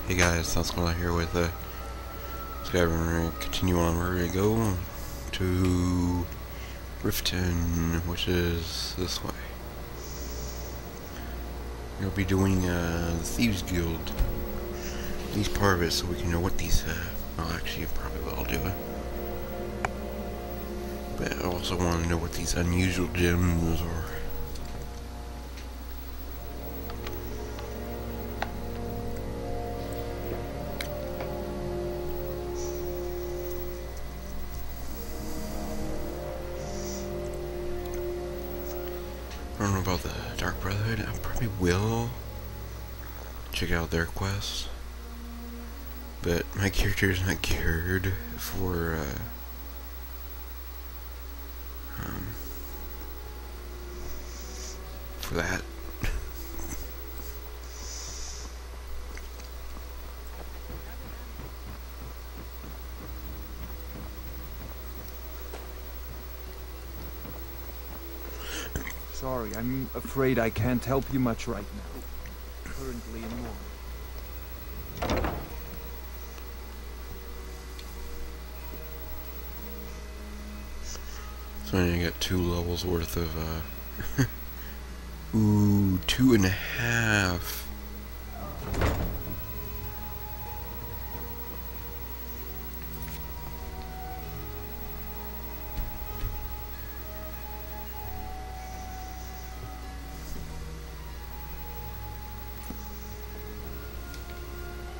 Hey guys, that's going on here with Skyrim. We're gonna continue on. We're gonna go to Riften, which is this way. We'll be doing the Thieves Guild. At least part of it, so we can know what these. Well, actually, probably will do it. But I also want to know what these unusual gems are. I don't know about the Dark Brotherhood. I probably will check out their quest, but my character is not geared for that. Sorry, I'm afraid I can't help you much right now. Currently in mourning. So I get 2 levels worth of ooh, 2.5.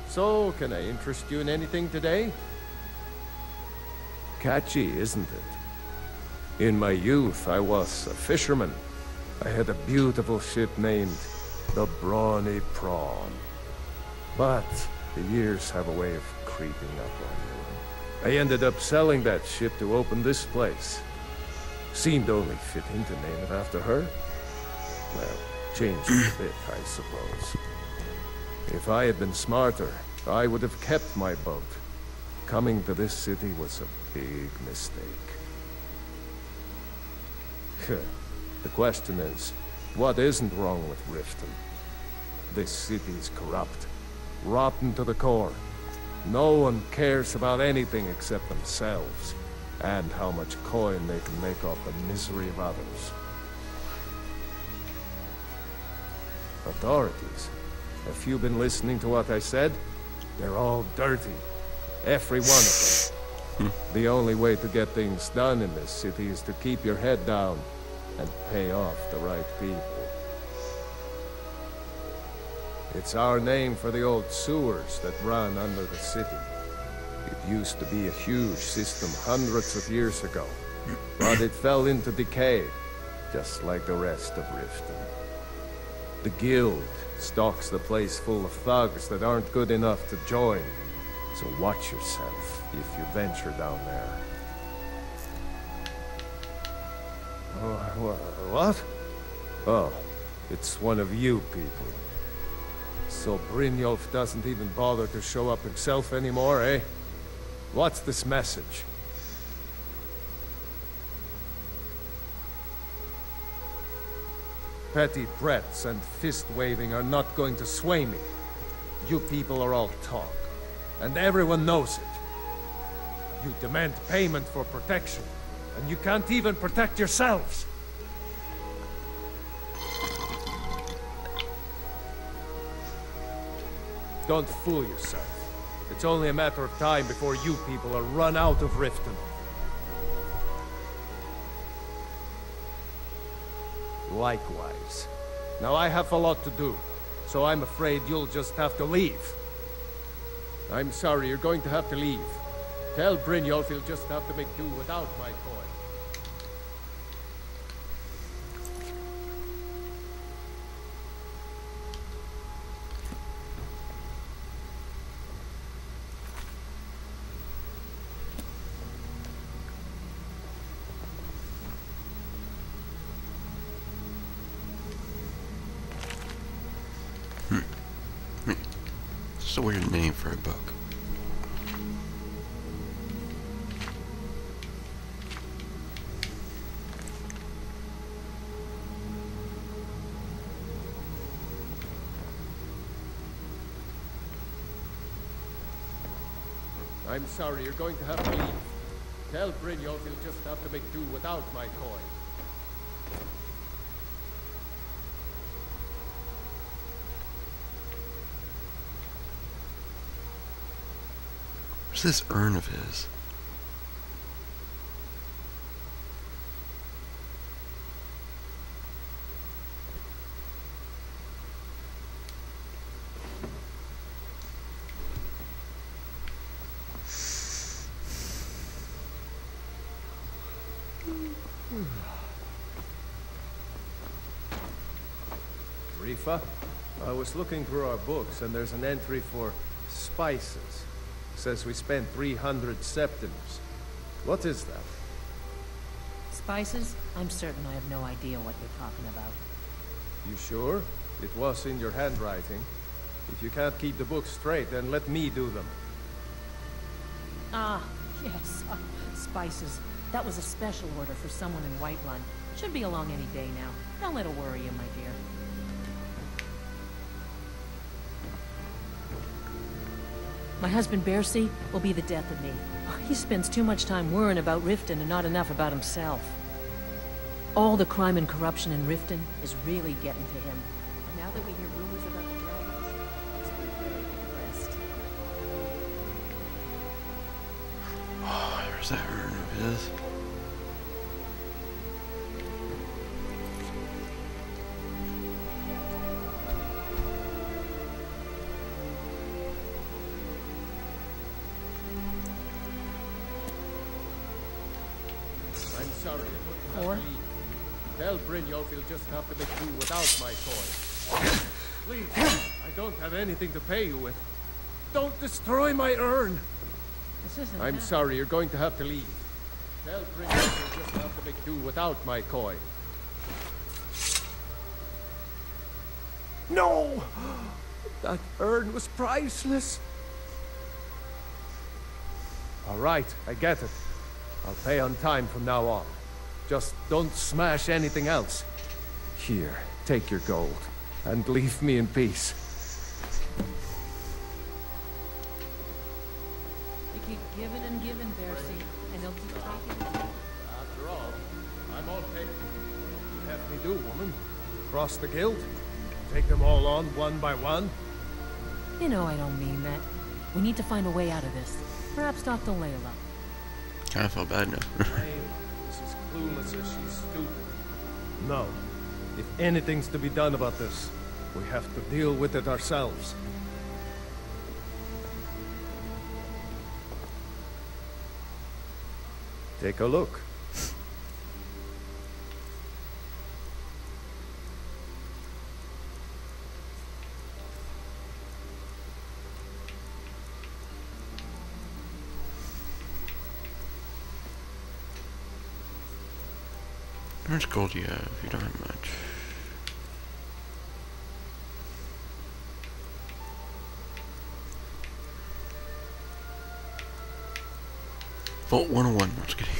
So, can I interest you in anything today? Catchy, isn't it? In my youth, I was a fisherman. I had a beautiful ship named the Brawny Prawn. But the years have a way of creeping up on you. I ended up selling that ship to open this place. Seemed only fitting to name it after her. Well, changed a bit, I suppose. If I had been smarter, I would have kept my boat. Coming to this city was a big mistake. The question is, what isn't wrong with Riften? This city's corrupt, rotten to the core. No one cares about anything except themselves, and how much coin they can make off the misery of others. Authorities, have you been listening to what I said? They're all dirty. Every one of them. The only way to get things done in this city is to keep your head down and pay off the right people. It's our name for the old sewers that run under the city. It used to be a huge system hundreds of years ago, but it fell into decay, just like the rest of Riften. The guild stocks the place full of thugs that aren't good enough to join, so watch yourself if you venture down there. Oh, what? Oh, it's one of you people. So Brynjolf doesn't even bother to show up himself anymore, eh? What's this message? Petty threats and fist-waving are not going to sway me. You people are all talk, and everyone knows it. You demand payment for protection, and you can't even protect yourselves. Don't fool yourself. It's only a matter of time before you people are run out of Riften. Likewise. Now I have a lot to do, so I'm afraid you'll just have to leave. I'm sorry, you're going to have to leave. Tell Brynjolf he'll just have to make do without my coin. It's a weird name for a book. I'm sorry, you're going to have to leave. Tell Brynjolf you'll just have to make do without my coin. Where's this urn of his? Rifa, I was looking through our books and there's an entry for spices. Says we spent 300 septims. What is that? Spices? I'm certain I have no idea what you're talking about. You sure? It was in your handwriting. If you can't keep the books straight, then let me do them. Ah, yes. Spices. That was a special order for someone in Whiterun. Should be along any day now. Don't let it worry you, my dear. My husband, Bercy, will be the death of me. He spends too much time worrying about Riften and not enough about himself. All the crime and corruption in Riften is really getting to him. And now that we hear rumors about the dragons, he's been very depressed. Oh, there's that urn of his. I'm sorry, I Or? have to leave. Tell Brynjolf he'll just have to make do without my coin. Please, I don't have anything to pay you with. Don't destroy my urn! This isn't I'm sorry, you're going to have to leave. Tell Brynjolf he'll just have to make do without my coin. No! That urn was priceless! All right, I get it. I'll pay on time from now on. Just don't smash anything else. Here, take your gold, and leave me in peace. You keep giving and giving, Bercy, and they'll keep taking and taking. After all, I'm all paid. You have me do, woman. Cross the guild? Take them all on one by one? You know I don't mean that. We need to find a way out of this. Perhaps Dr. Layla. Kinda feel bad now. She's as clueless as she's stupid. No. If anything's to be done about this, we have to deal with it ourselves. Take a look. How much gold do you have? You don't have much. Vault 101. I'm just kidding.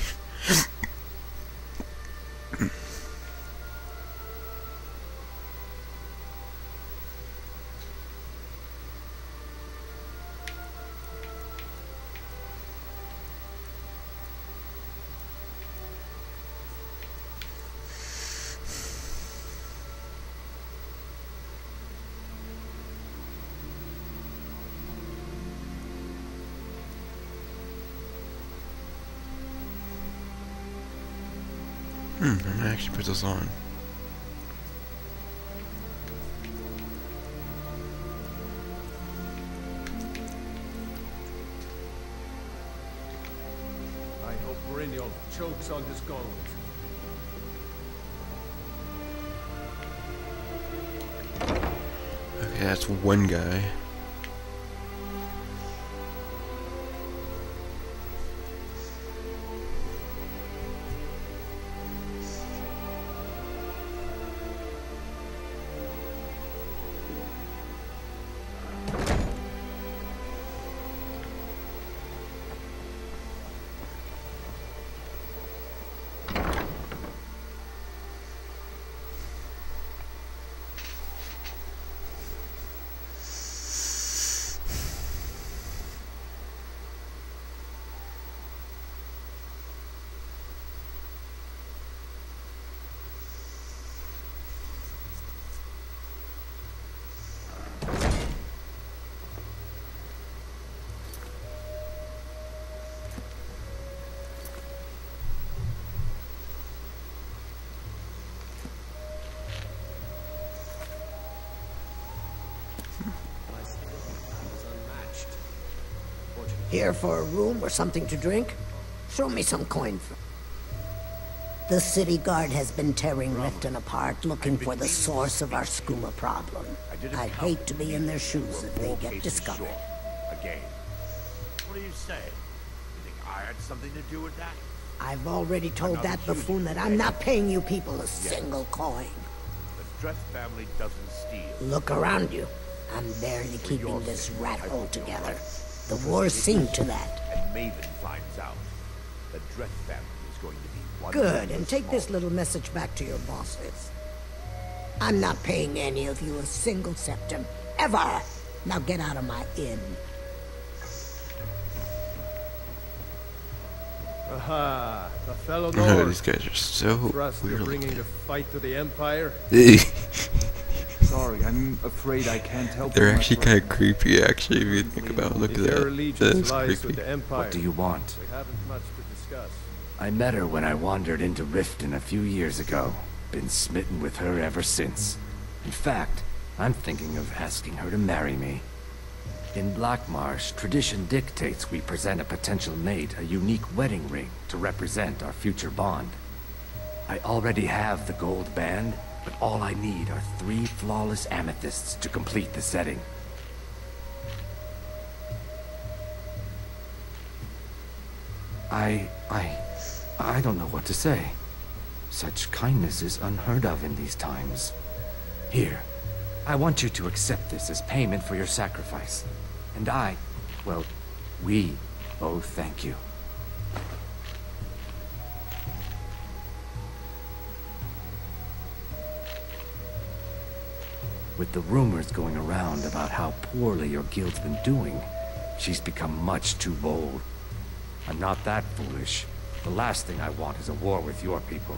I'm gonna actually put this on. I hope Brynjolf chokes on his gold. Okay, that's one guy. Here for a room or something to drink? Throw me some coin. The city guard has been tearing Riften apart, looking for the source of our skooma problem. I'd hate to be in their shoes if they get discovered. Again. What do you say? You think I had something to do with that? I've already told that buffoon that I'm not paying you people a single coin. The Dress family doesn't steal. Look around you. I'm barely keeping this rat hole together. The war's seen to that. And Maven finds out. The Dress family is going to be one. Good, and take this little message back to your bosses. I'm not paying any of you a single septim, ever! Now get out of my inn. Aha, the fellow Oh, Nord. these guys are so Trust you're weird. bringing the fight to the Empire. Sorry, I'm afraid I can't help They're you much actually right kind of creepy, actually, if you think about it. Look at Their that. allegiance That's lies with creepy. the Empire. What do you want? We haven't much to discuss. I met her when I wandered into Riften a few years ago. Been smitten with her ever since. In fact, I'm thinking of asking her to marry me. In Blackmarsh, tradition dictates we present a potential mate a unique wedding ring to represent our future bond. I already have the gold band, but all I need are 3 flawless amethysts to complete the setting. I don't know what to say. Such kindness is unheard of in these times. Here, I want you to accept this as payment for your sacrifice. And well, we both thank you. With the rumors going around about how poorly your guild's been doing, she's become much too bold. I'm not that foolish. The last thing I want is a war with your people.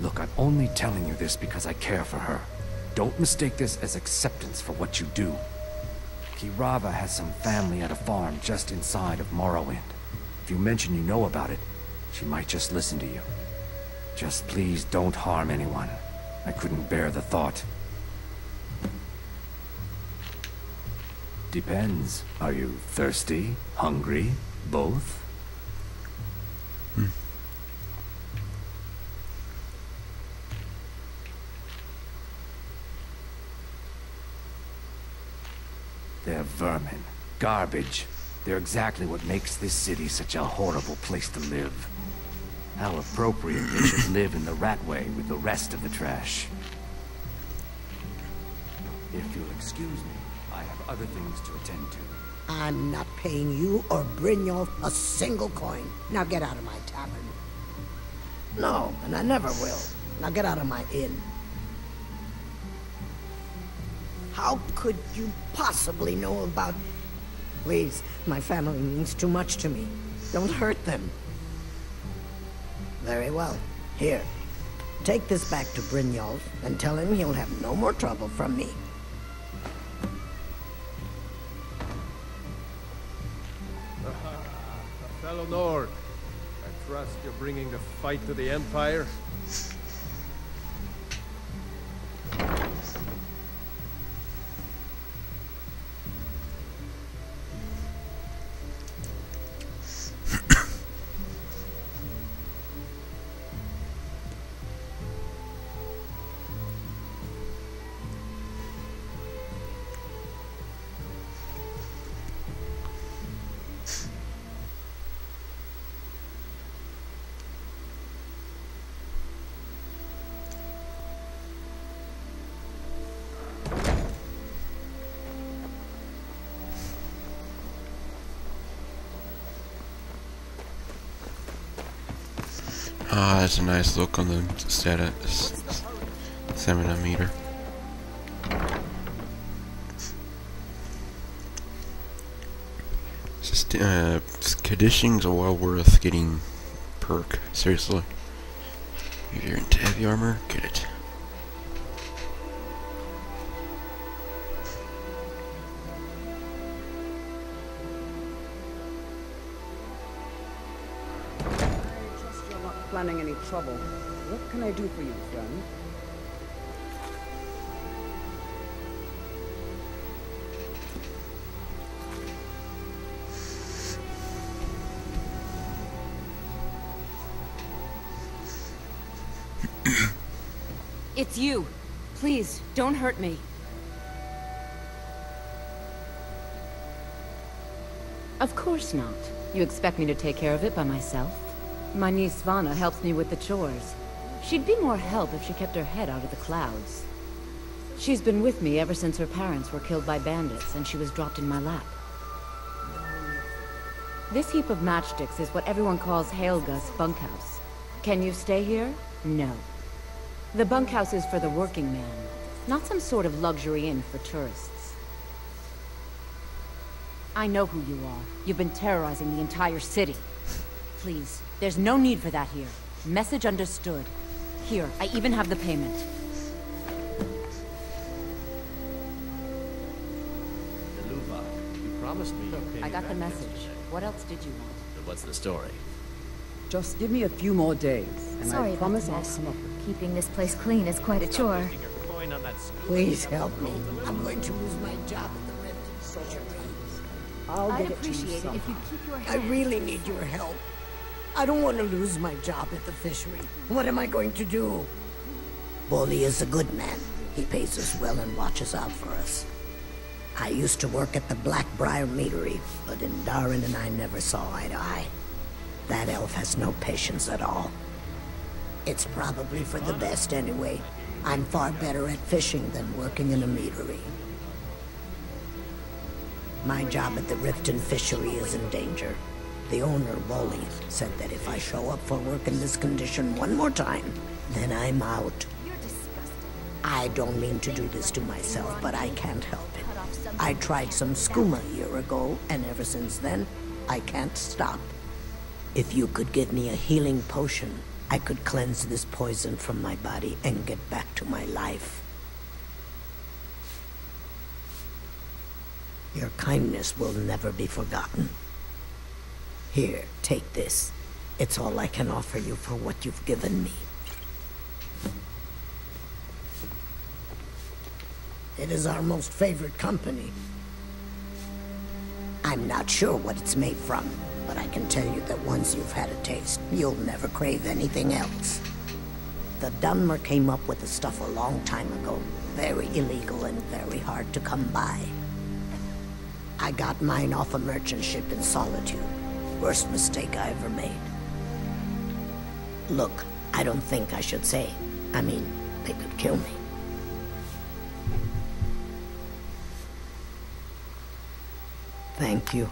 Look, I'm only telling you this because I care for her. Don't mistake this as acceptance for what you do. Kirava has some family at a farm just inside of Morrowind. If you mention you know about it, she might just listen to you. Just please don't harm anyone. I couldn't bear the thought. Depends. Are you thirsty? Hungry? Both? They're vermin. Garbage. They're exactly what makes this city such a horrible place to live. How appropriate they should live in the Ratway with the rest of the trash. If you'll excuse me, I have other things to attend to. I'm not paying you or Brynjolf a single coin. Now get out of my tavern. No, and I never will. Now get out of my inn. How could you possibly know about... Please, my family means too much to me. Don't hurt them. Very well. Here. Take this back to Brynjolf and tell him he'll have no more trouble from me. Fellow Nord, I trust you're bringing the fight to the Empire. Ah, that's a nice look on the stamina meter. Conditioning's a well worth getting perk. Seriously. If you're into heavy armor, get it. You're not planning any trouble. What can I do for you, friend? It's you. Please, don't hurt me. Of course not. You expect me to take care of it by myself? My niece Svana helps me with the chores. She'd be more help if she kept her head out of the clouds. She's been with me ever since her parents were killed by bandits and she was dropped in my lap. This heap of matchsticks is what everyone calls Helga's bunkhouse. Can you stay here? No. The bunkhouse is for the working man, not some sort of luxury inn for tourists. I know who you are. You've been terrorizing the entire city. Please, there's no need for that here. Message understood. Here, I even have the payment. You promised me. Look, I got the message. What else did you want? So what's the story? Just give me a few more days, and Sorry I about promise the I'll mess. come up with Keeping this place clean is quite a chore. Please help me. I'm going to lose my job at the Rift in such a race. I'll I'd get it to you appreciate it somehow. if you keep your I hands. really need your help. I don't want to lose my job at the fishery. What am I going to do? Bolly is a good man. He pays us well and watches out for us. I used to work at the Blackbriar meadery, but Indarin and I never saw eye to eye. That elf has no patience at all. It's probably for the best anyway. I'm far better at fishing than working in a meadery. My job at the Riften fishery is in danger. The owner, Bolly, said that if I show up for work in this condition one more time, then I'm out. You're disgusting. I don't mean to do this to myself, but I can't help it. I tried some skooma a year ago, and ever since then, I can't stop. If you could give me a healing potion, I could cleanse this poison from my body and get back to my life. Your kindness will never be forgotten. Here, take this. It's all I can offer you for what you've given me. It is our most favorite company. I'm not sure what it's made from, but I can tell you that once you've had a taste, you'll never crave anything else. The Dunmer came up with the stuff a long time ago. Very illegal and very hard to come by. I got mine off a merchant ship in Solitude. Worst mistake I ever made. Look, I don't think I should say. I mean, they could kill me. Thank you.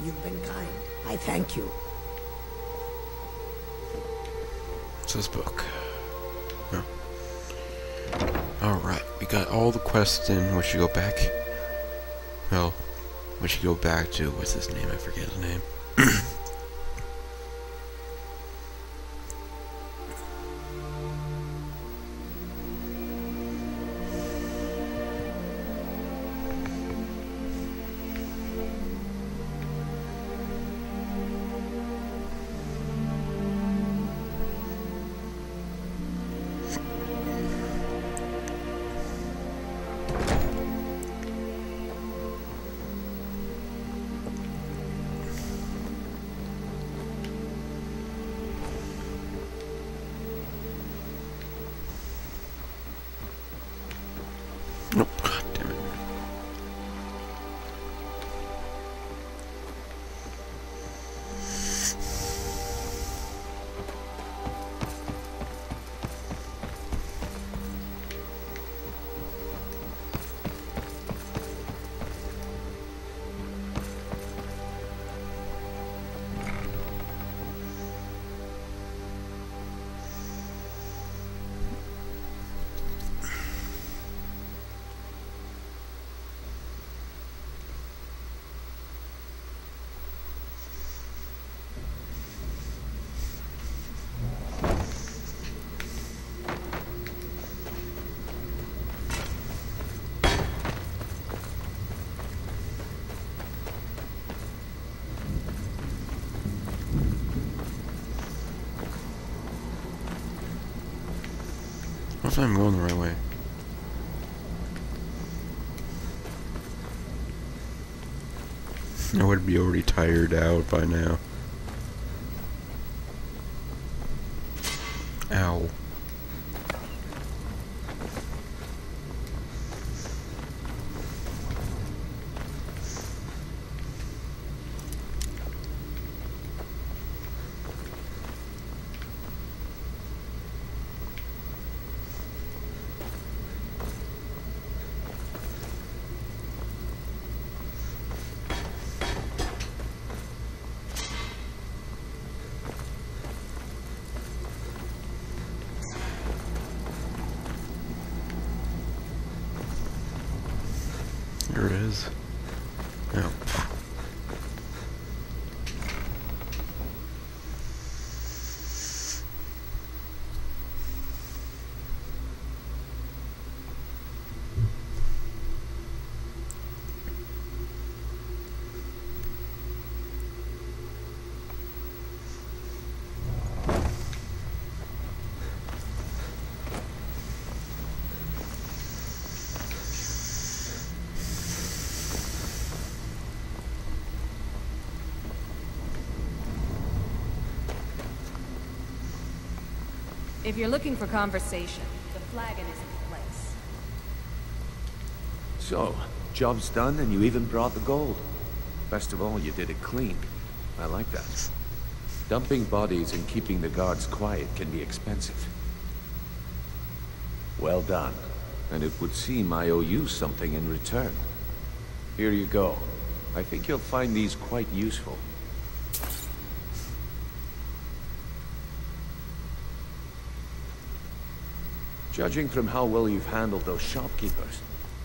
You've been kind. I thank you. What's this book? No. Alright, we got all the quests in. We should go back. Well, we should go back to, what's his name? I forget his name. Nope. God damn it. What if I'm going the right way? I would be already tired out by now. Ow. Here it is. Oh. If you're looking for conversation, the flagon is in place. So, job's done and you even brought the gold. Best of all, you did it clean. I like that. Dumping bodies and keeping the guards quiet can be expensive. Well done. And it would seem I owe you something in return. Here you go. I think you'll find these quite useful. Judging from how well you've handled those shopkeepers,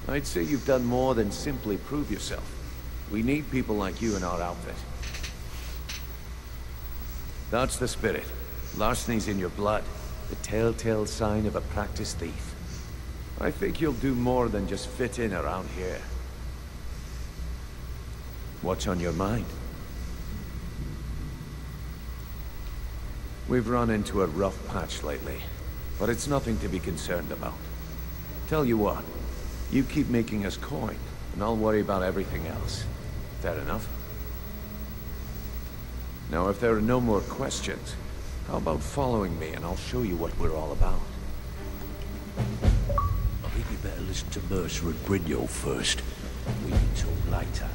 I'd say you've done more than simply prove yourself. We need people like you in our outfit. That's the spirit. Larceny's in your blood. The telltale sign of a practiced thief. I think you'll do more than just fit in around here. What's on your mind? We've run into a rough patch lately, but it's nothing to be concerned about. Tell you what, you keep making us coin, and I'll worry about everything else. Fair enough? Now, if there are no more questions, how about following me and I'll show you what we're all about? I think you better listen to Mercer and Brignold first. We can talk later.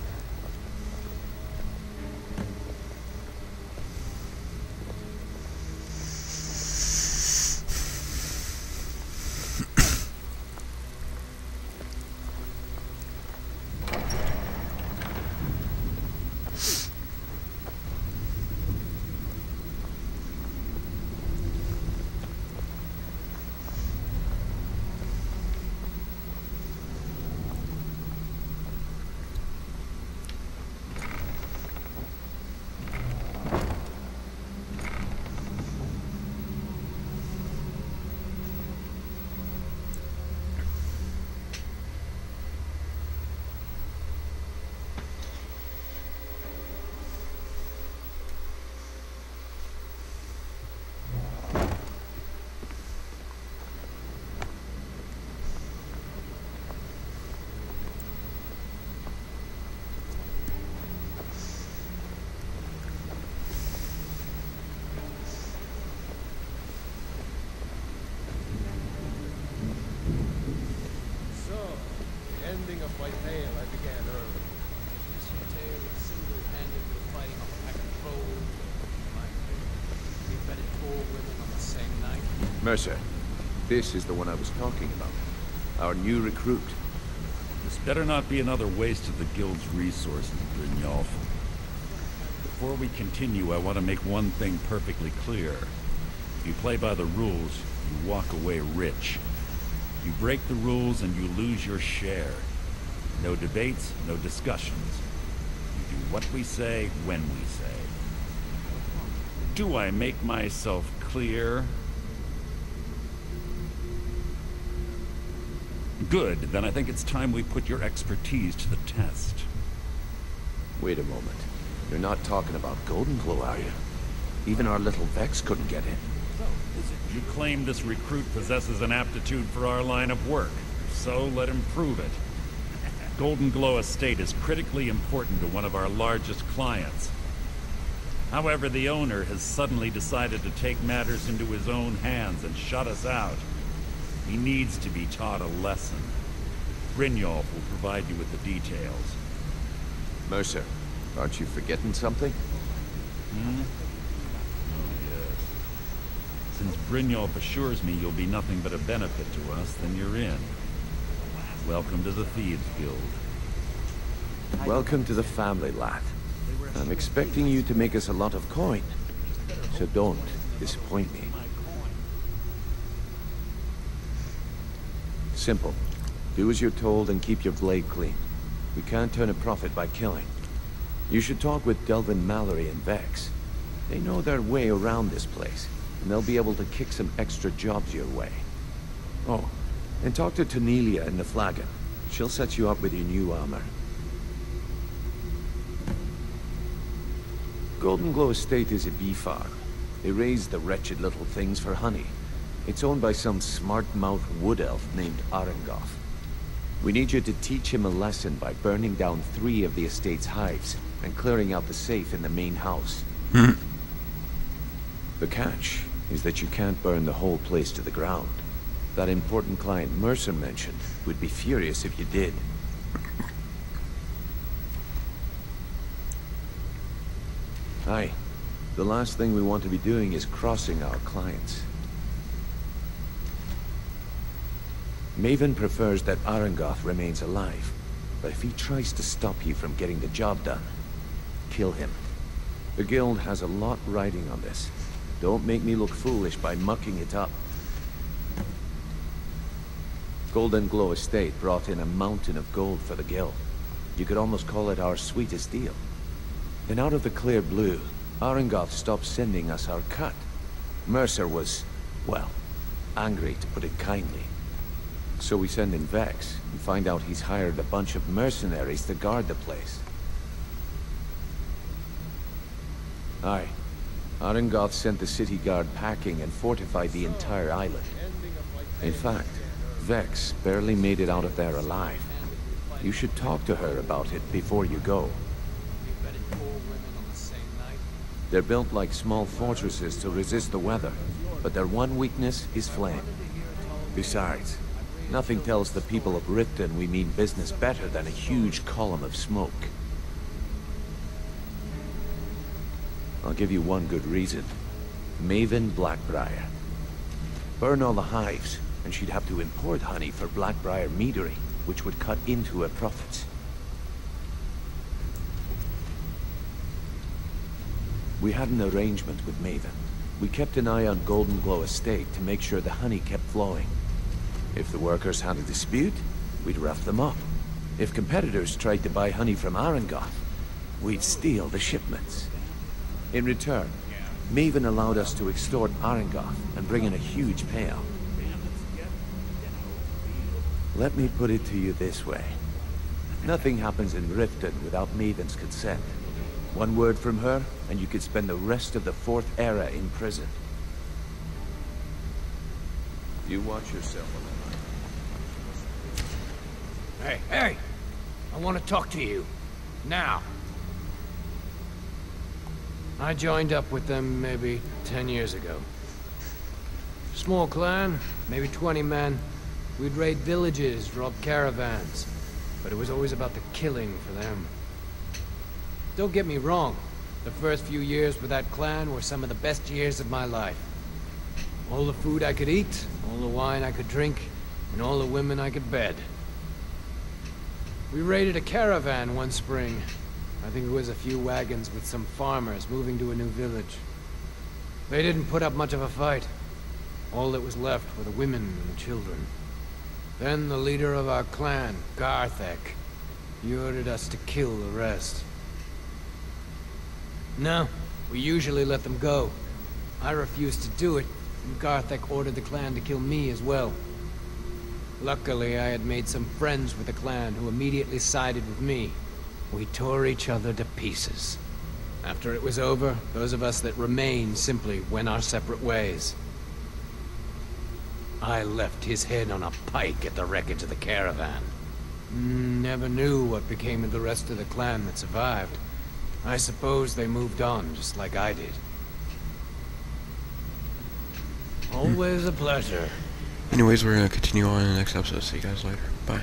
Of my tale I began early. Is your tale single-handedly fighting off a pack of trolls? We bedded 4 women on the same night. Mercer, this is the one I was talking about. Our new recruit. This better not be another waste of the guild's resources, Brynjolf. Before we continue, I want to make one thing perfectly clear. If you play by the rules, you walk away rich. You break the rules and you lose your share. No debates, no discussions. You do what we say, when we say. Do I make myself clear? Good, then I think it's time we put your expertise to the test. Wait a moment. You're not talking about Golden Glow, are you? Even our little Vex couldn't get in. You claim this recruit possesses an aptitude for our line of work. So let him prove it. Golden Glow Estate is critically important to one of our largest clients. However, the owner has suddenly decided to take matters into his own hands and shut us out. He needs to be taught a lesson. Brynjolf will provide you with the details. Mercer, aren't you forgetting something? Hmm? Oh, yes. Since Brynjolf assures me you'll be nothing but a benefit to us, then you're in. Welcome to the Thieves Guild. Welcome to the family, lad. I'm expecting you to make us a lot of coin, so don't disappoint me. Simple. Do as you're told and keep your blade clean. We can't turn a profit by killing. You should talk with Delvin Mallory and Vex. They know their way around this place, and they'll be able to kick some extra jobs your way. Oh, and talk to Tanelia in the Flagon. She'll set you up with your new armor. Golden Glow Estate is a bee farm. They raise the wretched little things for honey. It's owned by some smart-mouthed wood elf named Arengoth. We need you to teach him a lesson by burning down 3 of the estate's hives and clearing out the safe in the main house. The catch is that you can't burn the whole place to the ground. That important client Mercer mentioned would be furious if you did. Aye. The last thing we want to be doing is crossing our clients. Maven prefers that Arengoth remains alive, but if he tries to stop you from getting the job done, kill him. The guild has a lot riding on this. Don't make me look foolish by mucking it up. Golden Glow Estate brought in a mountain of gold for the guild. You could almost call it our sweetest deal. Then out of the clear blue, Arengoth stopped sending us our cut. Mercer was, well, angry to put it kindly. So we send in Vex and find out he's hired a bunch of mercenaries to guard the place. Aye. Arengoth sent the city guard packing and fortified the entire island. In fact, Vex barely made it out of there alive. You should talk to her about it before you go. They're built like small fortresses to resist the weather, but their one weakness is flame. Besides, nothing tells the people of Riften we mean business better than a huge column of smoke. I'll give you one good reason. Maven Blackbriar. Burn all the hives, and she'd have to import honey for Blackbriar meadery, which would cut into her profits. We had an arrangement with Maven. We kept an eye on Golden Glow Estate to make sure the honey kept flowing. If the workers had a dispute, we'd rough them up. If competitors tried to buy honey from Arengoth, we'd steal the shipments. In return, Maven allowed us to extort Arengoth and bring in a huge payout. Let me put it to you this way. Nothing happens in Riften without Maven's consent. One word from her, and you could spend the rest of the 4th era in prison. You watch yourself on that. Hey, hey! I want to talk to you. Now. I joined up with them maybe 10 years ago. Small clan, maybe 20 men. We'd raid villages, rob caravans. But it was always about the killing for them. Don't get me wrong. The first few years with that clan were some of the best years of my life. All the food I could eat, all the wine I could drink, and all the women I could bed. We raided a caravan one spring. I think it was a few wagons with some farmers moving to a new village. They didn't put up much of a fight. All that was left were the women and the children. Then the leader of our clan, Garthek, he ordered us to kill the rest. No, we usually let them go. I refused to do it, and Garthek ordered the clan to kill me as well. Luckily, I had made some friends with the clan who immediately sided with me. We tore each other to pieces. After it was over, those of us that remained simply went our separate ways. I left his head on a pike at the wreckage of the caravan. Never knew what became of the rest of the clan that survived. I suppose they moved on, just like I did. Always a pleasure. Anyways, we're gonna continue on in the next episode. See you guys later. Bye.